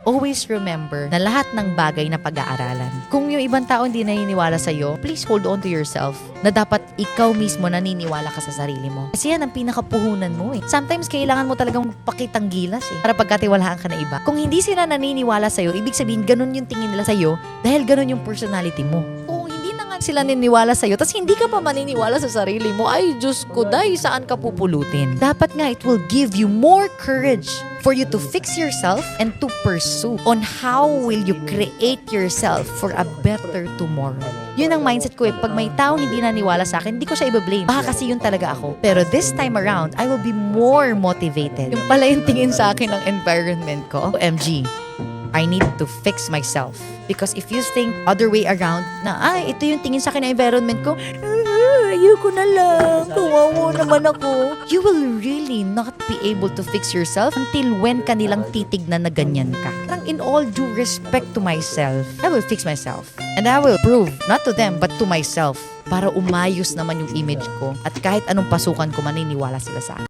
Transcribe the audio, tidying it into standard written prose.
Always remember na lahat ng bagay na pag-aaralan. Kung yung ibang tao hindi naniniwala sa'yo, please hold on to yourself na dapat ikaw mismo naniniwala ka sa sarili mo. Kasi yan ang pinakapuhunan mo eh. Sometimes kailangan mo talagang pakitang gilas eh, para pagkatiwalaan ka na iba. Kung hindi sila naniniwala sa'yo, ibig sabihin ganun yung tingin nila sa'yo dahil ganun yung personality mo. Kung hindi na nga sila naniniwala sa'yo, tas hindi ka pa maniniwala sa sarili mo, ay Diyos ko, day, saan ka pupulutin? Dapat nga, it will give you more courage for you to fix yourself and to pursue on how will you create yourself for a better tomorrow. Yun ang mindset ko eh. Pag may taong hindi naniwala sa akin, hindi ko siya i-blame. Baka kasi yun talaga ako. Pero this time around, I will be more motivated. Yung pala yung tingin sa akin ng environment ko. OMG, I need to fix myself. Because if you think other way around, na ito yung tingin sa akin ng environment ko, ayoko na lang, kawawa naman ako. You will really not be able to fix yourself until when kanilang titignan na ganyan ka. Parang in all due respect to myself, I will fix myself. And I will prove, not to them, but to myself, para umayos naman yung image ko. At kahit anong pasukan ko, maniniwala sila sa akin.